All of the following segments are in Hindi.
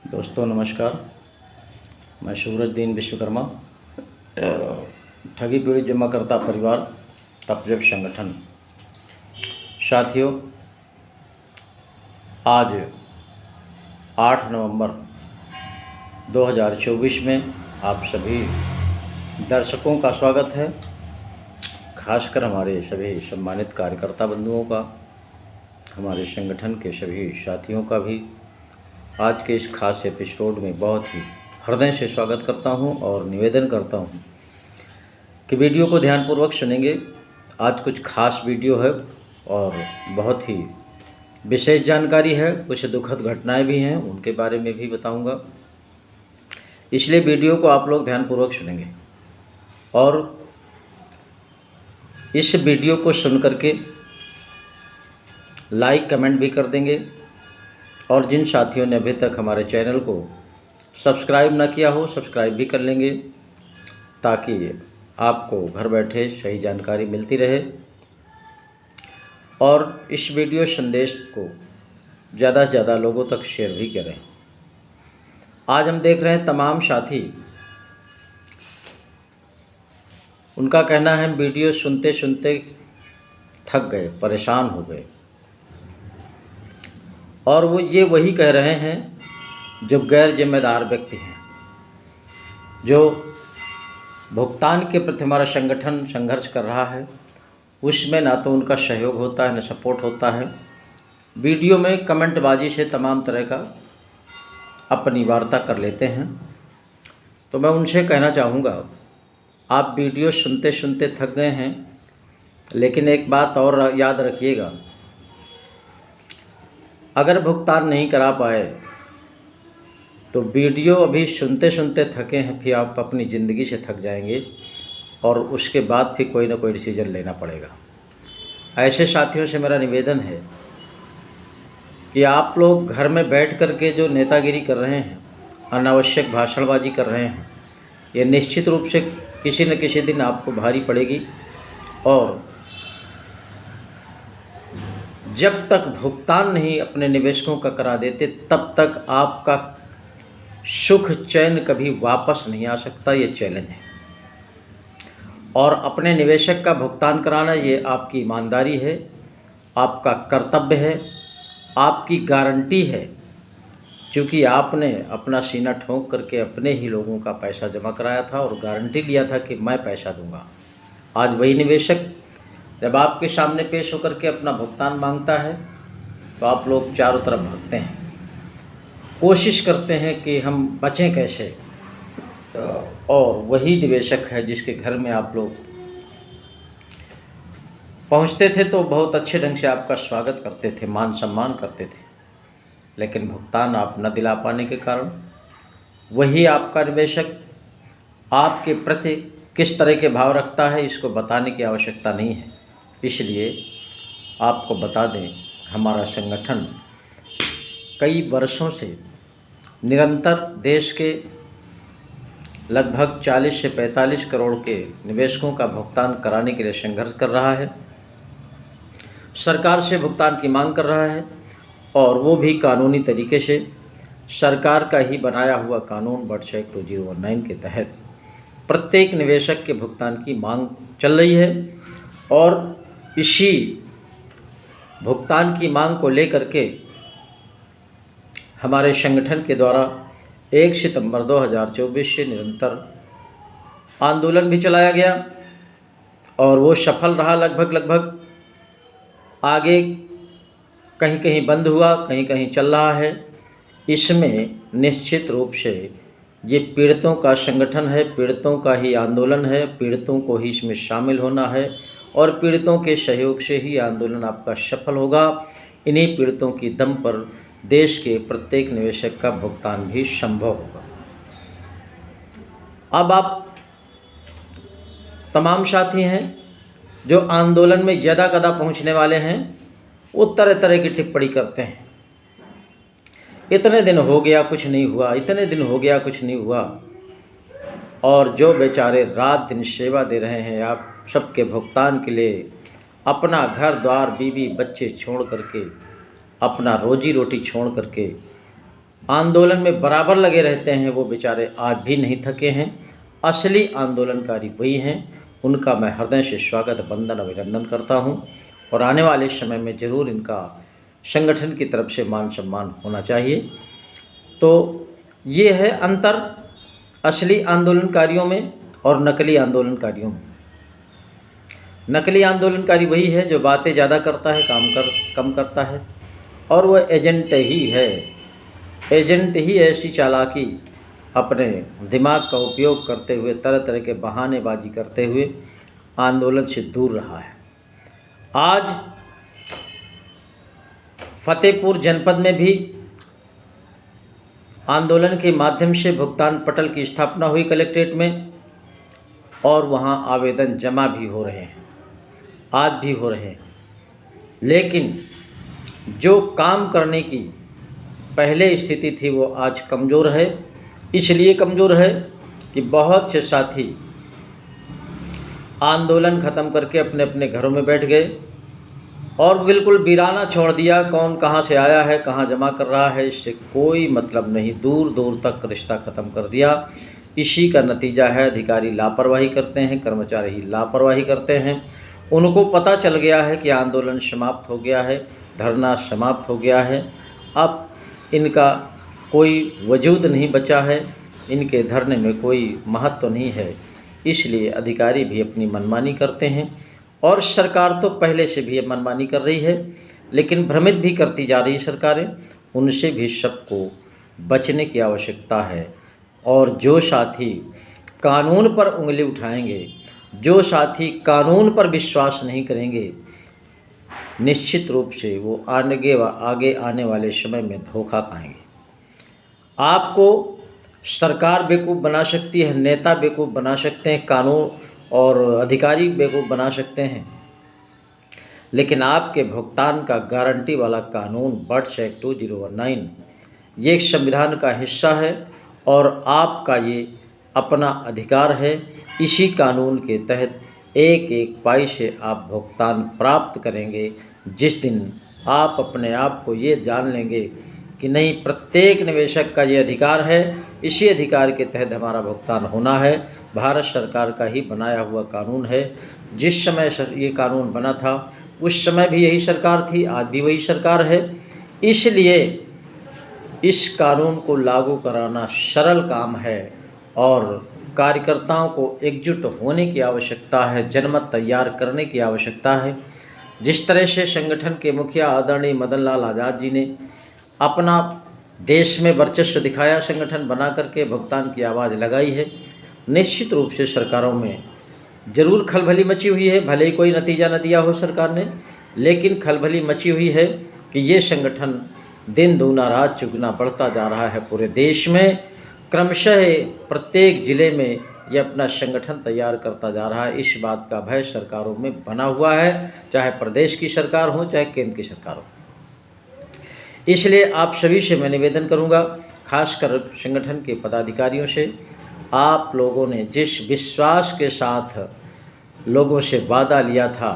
दोस्तों नमस्कार। मैं सूरजदीन विश्वकर्मा, ठगी पीड़ित जमाकर्ता परिवार तपजब संगठन। साथियों, आज 8 नवंबर 2024 में आप सभी दर्शकों का स्वागत है, खासकर हमारे सभी सम्मानित कार्यकर्ता बंधुओं का, हमारे संगठन के सभी साथियों का भी आज के इस खास एपिसोड में बहुत ही हृदय से स्वागत करता हूं और निवेदन करता हूं कि वीडियो को ध्यानपूर्वक सुनेंगे। आज कुछ खास वीडियो है और बहुत ही विशेष जानकारी है, कुछ दुखद घटनाएं भी हैं, उनके बारे में भी बताऊंगा। इसलिए वीडियो को आप लोग ध्यानपूर्वक सुनेंगे और इस वीडियो को सुन करके लाइक कमेंट भी कर देंगे। और जिन साथियों ने अभी तक हमारे चैनल को सब्सक्राइब ना किया हो, सब्सक्राइब भी कर लेंगे ताकि आपको घर बैठे सही जानकारी मिलती रहे। और इस वीडियो संदेश को ज़्यादा से ज़्यादा लोगों तक शेयर भी करें। आज हम देख रहे हैं तमाम साथी, उनका कहना है वीडियो सुनते सुनते थक गए, परेशान हो गए। और वो ये वही कह रहे हैं जो गैर जिम्मेदार व्यक्ति हैं, जो भुगतान के प्रति हमारा संगठन संघर्ष कर रहा है, उसमें ना तो उनका सहयोग होता है, ना सपोर्ट होता है। वीडियो में कमेंटबाजी से तमाम तरह का अपनी वार्ता कर लेते हैं। तो मैं उनसे कहना चाहूँगा, आप वीडियो सुनते सुनते थक गए हैं, लेकिन एक बात और याद रखिएगा, अगर भुगतान नहीं करा पाए तो वीडियो अभी सुनते सुनते थके हैं, फिर आप अपनी ज़िंदगी से थक जाएंगे और उसके बाद फिर कोई ना कोई डिसीजन लेना पड़ेगा। ऐसे साथियों से मेरा निवेदन है कि आप लोग घर में बैठ कर के जो नेतागिरी कर रहे हैं, अनावश्यक भाषणबाजी कर रहे हैं, ये निश्चित रूप से किसी न किसी दिन आपको भारी पड़ेगी। और जब तक भुगतान नहीं अपने निवेशकों का करा देते, तब तक आपका सुख चैन कभी वापस नहीं आ सकता। ये चैलेंज है और अपने निवेशक का भुगतान कराना ये आपकी ईमानदारी है, आपका कर्तव्य है, आपकी गारंटी है, क्योंकि आपने अपना सीना ठोंक करके अपने ही लोगों का पैसा जमा कराया था और गारंटी लिया था कि मैं पैसा दूंगा। आज वही निवेशक जब आपके सामने पेश होकर के अपना भुगतान मांगता है तो आप लोग चारों तरफ भागते हैं, कोशिश करते हैं कि हम बचें कैसे। और वही निवेशक है जिसके घर में आप लोग पहुंचते थे तो बहुत अच्छे ढंग से आपका स्वागत करते थे, मान सम्मान करते थे, लेकिन भुगतान आप न दिला पाने के कारण वही आपका निवेशक आपके प्रति किस तरह के भाव रखता है, इसको बताने की आवश्यकता नहीं है। इसलिए आपको बता दें, हमारा संगठन कई वर्षों से निरंतर देश के लगभग 40 से 45 करोड़ के निवेशकों का भुगतान कराने के लिए संघर्ष कर रहा है, सरकार से भुगतान की मांग कर रहा है और वो भी कानूनी तरीके से। सरकार का ही बनाया हुआ कानून वर्ष 2019 के तहत प्रत्येक निवेशक के भुगतान की मांग चल रही है और इसी भुगतान की मांग को लेकर के हमारे संगठन के द्वारा 1 सितंबर 2024 से निरंतर आंदोलन भी चलाया गया और वो सफल रहा। लगभग आगे कहीं कहीं बंद हुआ, कहीं कहीं चल रहा है। इसमें निश्चित रूप से ये पीड़ितों का संगठन है, पीड़ितों का ही आंदोलन है, पीड़ितों को ही इसमें शामिल होना है और पीड़ितों के सहयोग से ही आंदोलन आपका सफल होगा। इन्हीं पीड़ितों की दम पर देश के प्रत्येक निवेशक का भुगतान भी संभव होगा। अब आप तमाम साथी हैं जो आंदोलन में ज़्यादा कदा पहुंचने वाले हैं, वो तरह तरह की टिप्पणी करते हैं, इतने दिन हो गया कुछ नहीं हुआ, इतने दिन हो गया कुछ नहीं हुआ। और जो बेचारे रात दिन सेवा दे रहे हैं आप सबके भुगतान के लिए, अपना घर द्वार बीवी बच्चे छोड़ करके, अपना रोजी रोटी छोड़ करके आंदोलन में बराबर लगे रहते हैं, वो बेचारे आज भी नहीं थके हैं। असली आंदोलनकारी वही हैं, उनका मैं हृदय से स्वागत, वंदन, अभिनंदन करता हूं और आने वाले समय में ज़रूर इनका संगठन की तरफ से मान सम्मान होना चाहिए। तो ये है अंतर असली आंदोलनकारियों में और नकली आंदोलनकारियों में। नकली आंदोलनकारी वही है जो बातें ज़्यादा करता है, कम करता है, और वह एजेंट ही है। एजेंट ही ऐसी चालाकी अपने दिमाग का उपयोग करते हुए, तरह तरह के बहानेबाजी करते हुए आंदोलन से दूर रहा है। आज फतेहपुर जनपद में भी आंदोलन के माध्यम से भुगतान पटल की स्थापना हुई कलेक्ट्रेट में, और वहां आवेदन जमा भी हो रहे हैं, आज भी हो रहे हैं। लेकिन जो काम करने की पहले स्थिति थी वो आज कमज़ोर है। इसलिए कमज़ोर है कि बहुत से साथी आंदोलन ख़त्म करके अपने अपने घरों में बैठ गए और बिल्कुल वीराना छोड़ दिया। कौन कहाँ से आया है, कहाँ जमा कर रहा है, इससे कोई मतलब नहीं, दूर दूर तक रिश्ता ख़त्म कर दिया। इसी का नतीजा है अधिकारी लापरवाही करते हैं, कर्मचारी लापरवाही करते हैं। उनको पता चल गया है कि आंदोलन समाप्त हो गया है, धरना समाप्त हो गया है, अब इनका कोई वजूद नहीं बचा है, इनके धरने में कोई महत्व नहीं है। इसलिए अधिकारी भी अपनी मनमानी करते हैं और सरकार तो पहले से भी मनमानी कर रही है, लेकिन भ्रमित भी करती जा रही सरकारें। उनसे भी सबको बचने की आवश्यकता है। और जो साथी कानून पर उंगली उठाएंगे, जो साथी कानून पर विश्वास नहीं करेंगे, निश्चित रूप से वो आगे आने वाले समय में धोखा खाएंगे। आपको सरकार बेवकूफ़ बना सकती है, नेता बेवकूफ़ बना सकते हैं, कानून और अधिकारी बेवकूफ़ बना सकते हैं, लेकिन आपके भुगतान का गारंटी वाला कानून बर्ड्स एक्ट 2019 ये एक संविधान का हिस्सा है और आपका ये अपना अधिकार है। इसी कानून के तहत एक एक पाई से आप भुगतान प्राप्त करेंगे। जिस दिन आप अपने आप को ये जान लेंगे कि नहीं, प्रत्येक निवेशक का ये अधिकार है, इसी अधिकार के तहत हमारा भुगतान होना है, भारत सरकार का ही बनाया हुआ कानून है। जिस समय ये कानून बना था उस समय भी यही सरकार थी, आज भी वही सरकार है। इसलिए इस कानून को लागू कराना सरल काम है और कार्यकर्ताओं को एकजुट होने की आवश्यकता है, जनमत तैयार करने की आवश्यकता है। जिस तरह से संगठन के मुखिया आदरणीय मदन लाल आज़ाद जी ने अपना देश में वर्चस्व दिखाया, संगठन बना करके भुगतान की आवाज़ लगाई है, निश्चित रूप से सरकारों में ज़रूर खलबली मची हुई है। भले ही कोई नतीजा न दिया हो सरकार ने, लेकिन खलबली मची हुई है कि ये संगठन दिन दूना रात चौगुना बढ़ता जा रहा है। पूरे देश में क्रमशः प्रत्येक ज़िले में ये अपना संगठन तैयार करता जा रहा है। इस बात का भय सरकारों में बना हुआ है, चाहे प्रदेश की सरकार हो चाहे केंद्र की सरकार हो। इसलिए आप सभी से मैं निवेदन करूंगा, खासकर संगठन के पदाधिकारियों से, आप लोगों ने जिस विश्वास के साथ लोगों से वादा लिया था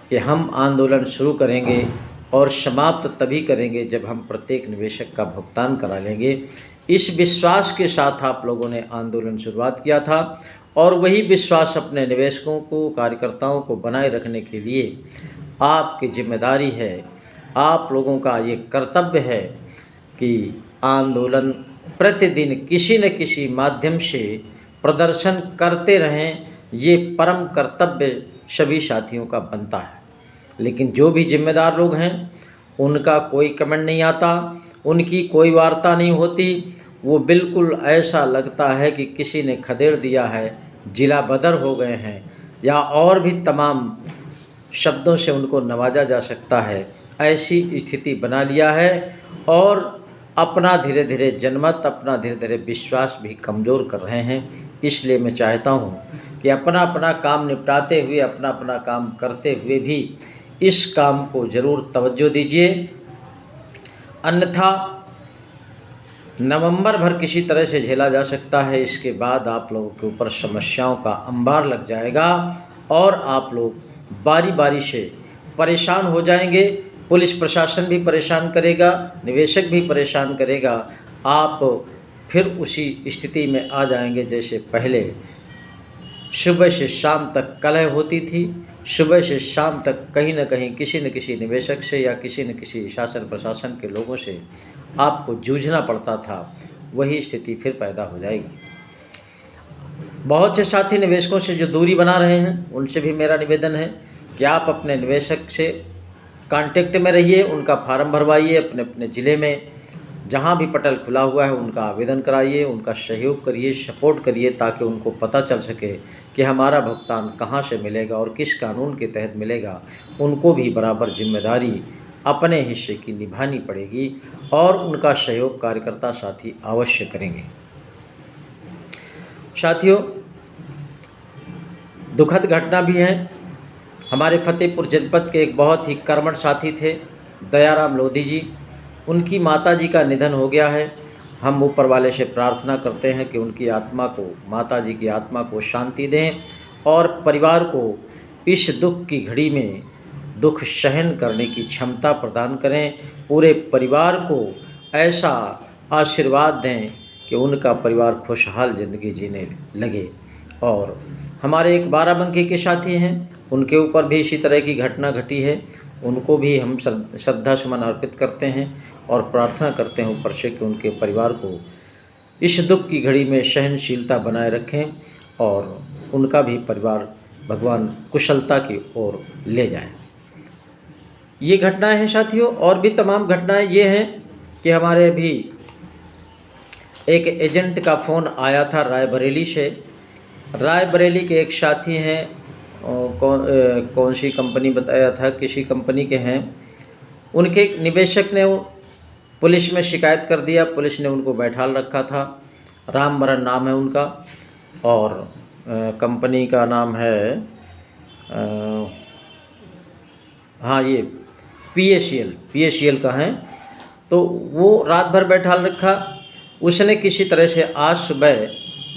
कि हम आंदोलन शुरू करेंगे और समाप्त तभी करेंगे जब हम प्रत्येक निवेशक का भुगतान करा लेंगे, इस विश्वास के साथ आप लोगों ने आंदोलन शुरुआत किया था और वही विश्वास अपने निवेशकों को, कार्यकर्ताओं को बनाए रखने के लिए आपकी जिम्मेदारी है। आप लोगों का ये कर्तव्य है कि आंदोलन प्रतिदिन किसी न किसी माध्यम से प्रदर्शन करते रहें। ये परम कर्तव्य सभी साथियों का बनता है। लेकिन जो भी जिम्मेदार लोग हैं उनका कोई कमेंट नहीं आता, उनकी कोई वार्ता नहीं होती। वो बिल्कुल ऐसा लगता है कि किसी ने खदेड़ दिया है, जिला बदर हो गए हैं, या और भी तमाम शब्दों से उनको नवाजा जा सकता है, ऐसी स्थिति बना लिया है और अपना धीरे धीरे जनमत, अपना धीरे धीरे विश्वास भी कमज़ोर कर रहे हैं। इसलिए मैं चाहता हूँ कि अपना अपना काम निपटाते हुए, अपना अपना काम करते हुए भी इस काम को ज़रूर तवज्जो दीजिए, अन्यथा नवंबर भर किसी तरह से झेला जा सकता है। इसके बाद आप लोगों के ऊपर समस्याओं का अंबार लग जाएगा और आप लोग बारी बारी से परेशान हो जाएंगे। पुलिस प्रशासन भी परेशान करेगा, निवेशक भी परेशान करेगा। आप फिर उसी स्थिति में आ जाएंगे जैसे पहले सुबह से शाम तक कलह होती थी, सुबह से शाम तक कहीं न कहीं किसी न किसी निवेशक से या किसी न किसी शासन प्रशासन के लोगों से आपको जूझना पड़ता था, वही स्थिति फिर पैदा हो जाएगी। बहुत से साथी निवेशकों से जो दूरी बना रहे हैं, उनसे भी मेरा निवेदन है कि आप अपने निवेशक से कांटेक्ट में रहिए, उनका फार्म भरवाइए, अपने अपने ज़िले में जहाँ भी पटल खुला हुआ है उनका आवेदन कराइए, उनका सहयोग करिए, सपोर्ट करिए, ताकि उनको पता चल सके कि हमारा भुगतान कहाँ से मिलेगा और किस कानून के तहत मिलेगा। उनको भी बराबर जिम्मेदारी अपने हिस्से की निभानी पड़ेगी और उनका सहयोग कार्यकर्ता साथी अवश्य करेंगे। साथियों, दुखद घटना भी है। हमारे फतेहपुर जनपद के एक बहुत ही कर्मठ साथी थे, दयाराम लोधी जी। उनकी माताजी का निधन हो गया है। हम ऊपर वाले से प्रार्थना करते हैं कि उनकी आत्मा को, माताजी की आत्मा को शांति दें और परिवार को इस दुख की घड़ी में दुख सहन करने की क्षमता प्रदान करें। पूरे परिवार को ऐसा आशीर्वाद दें कि उनका परिवार खुशहाल ज़िंदगी जीने लगे। और हमारे एक बाराबंकी के साथी हैं, उनके ऊपर भी इसी तरह की घटना घटी है। उनको भी हम श्रद्धा सुमन अर्पित करते हैं और प्रार्थना करते हैं ऊपर से कि उनके परिवार को इस दुख की घड़ी में सहनशीलता बनाए रखें और उनका भी परिवार भगवान कुशलता की ओर ले जाए। ये घटनाएं हैं साथियों, और भी तमाम घटनाएं ये हैं कि हमारे अभी एक एजेंट का फ़ोन आया था रायबरेली से। रायबरेली के एक साथी हैं, कौन सी कंपनी बताया था, किसी कंपनी के हैं। उनके निवेशक ने पुलिस में शिकायत कर दिया, पुलिस ने उनको बैठाल रखा था। रामबरन नाम है उनका और कंपनी का नाम है हाँ ये PACL का है। तो वो रात भर बैठाल रखा। उसने किसी तरह से आज सुबह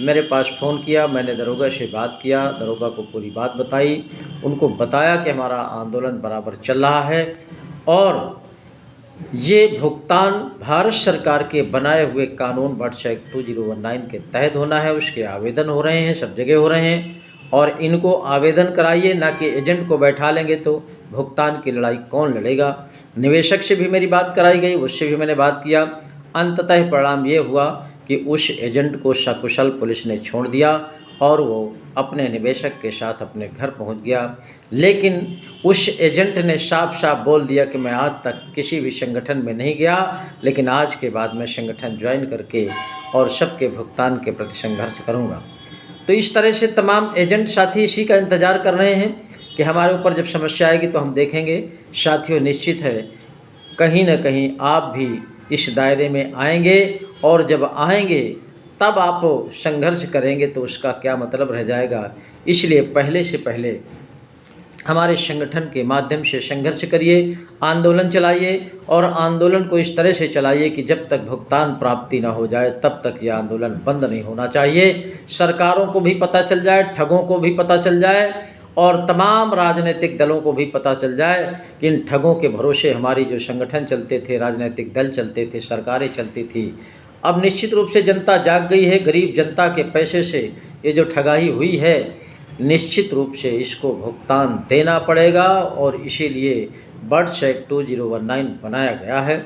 मेरे पास फ़ोन किया, मैंने दरोगा से बात किया, दरोगा को पूरी बात बताई, उनको बताया कि हमारा आंदोलन बराबर चल रहा है और ये भुगतान भारत सरकार के बनाए हुए कानून वर्ष 2019 के तहत होना है। उसके आवेदन हो रहे हैं, सब जगह हो रहे हैं और इनको आवेदन कराइए, ना कि एजेंट को बैठा लेंगे तो भुगतान की लड़ाई कौन लड़ेगा। निवेशक से भी मेरी बात कराई गई, उससे भी मैंने बात किया। अंततः परिणाम ये हुआ कि उस एजेंट को सकुशल पुलिस ने छोड़ दिया और वो अपने निवेशक के साथ अपने घर पहुंच गया। लेकिन उस एजेंट ने साफ साफ बोल दिया कि मैं आज तक किसी भी संगठन में नहीं गया, लेकिन आज के बाद मैं संगठन ज्वाइन करके और सबके भुगतान के प्रति संघर्ष करूंगा। तो इस तरह से तमाम एजेंट साथी इसी का इंतज़ार कर रहे हैं कि हमारे ऊपर जब समस्या आएगी तो हम देखेंगे। साथियों, निश्चित है कहीं ना कहीं आप भी इस दायरे में आएंगे और जब आएंगे तब आप संघर्ष करेंगे तो उसका क्या मतलब रह जाएगा। इसलिए पहले से पहले हमारे संगठन के माध्यम से संघर्ष करिए, आंदोलन चलाइए और आंदोलन को इस तरह से चलाइए कि जब तक भुगतान प्राप्ति ना हो जाए तब तक ये आंदोलन बंद नहीं होना चाहिए। सरकारों को भी पता चल जाए, ठगों को भी पता चल जाए और तमाम राजनीतिक दलों को भी पता चल जाए कि इन ठगों के भरोसे हमारी जो संगठन चलते थे, राजनीतिक दल चलते थे, सरकारें चलती थी। अब निश्चित रूप से जनता जाग गई है। गरीब जनता के पैसे से ये जो ठगाई हुई है, निश्चित रूप से इसको भुगतान देना पड़ेगा और इसीलिए वर्ष 2019 बनाया गया है।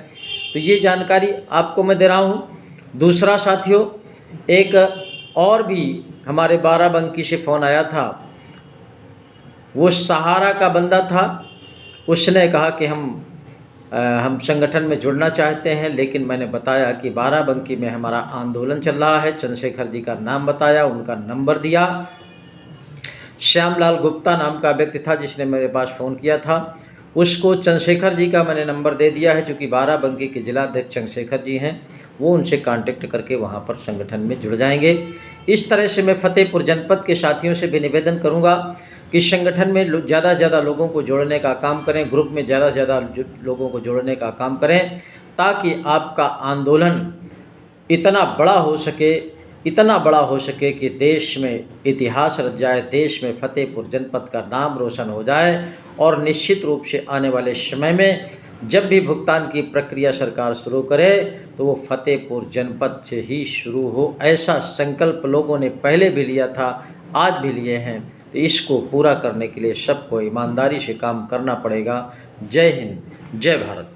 तो ये जानकारी आपको मैं दे रहा हूँ। दूसरा साथियों, एक और भी हमारे बाराबंकी से फ़ोन आया था। वो सहारा का बंदा था। उसने कहा कि हम संगठन में जुड़ना चाहते हैं, लेकिन मैंने बताया कि बाराबंकी में हमारा आंदोलन चल रहा है। चंद्रशेखर जी का नाम बताया, उनका नंबर दिया। श्यामलाल गुप्ता नाम का व्यक्ति था जिसने मेरे पास फ़ोन किया था। उसको चंद्रशेखर जी का मैंने नंबर दे दिया है, क्योंकि बाराबंकी के जिलाध्यक्ष चंद्रशेखर जी हैं। वो उनसे कांटेक्ट करके वहाँ पर संगठन में जुड़ जाएंगे। इस तरह से मैं फतेहपुर जनपद के साथियों से भी निवेदन करूँगा कि संगठन में ज़्यादा से ज़्यादा लोगों को जोड़ने का काम करें, ग्रुप में ज़्यादा से ज़्यादा लोगों को जोड़ने का काम करें, ताकि आपका आंदोलन इतना बड़ा हो सके कि देश में इतिहास रच जाए, देश में फतेहपुर जनपद का नाम रोशन हो जाए और निश्चित रूप से आने वाले समय में जब भी भुगतान की प्रक्रिया सरकार शुरू करे तो वो फतेहपुर जनपद से ही शुरू हो, ऐसा संकल्प लोगों ने पहले भी लिया था, आज भी लिए हैं। तो इसको पूरा करने के लिए सबको ईमानदारी से काम करना पड़ेगा। जय हिंद, जय भारत।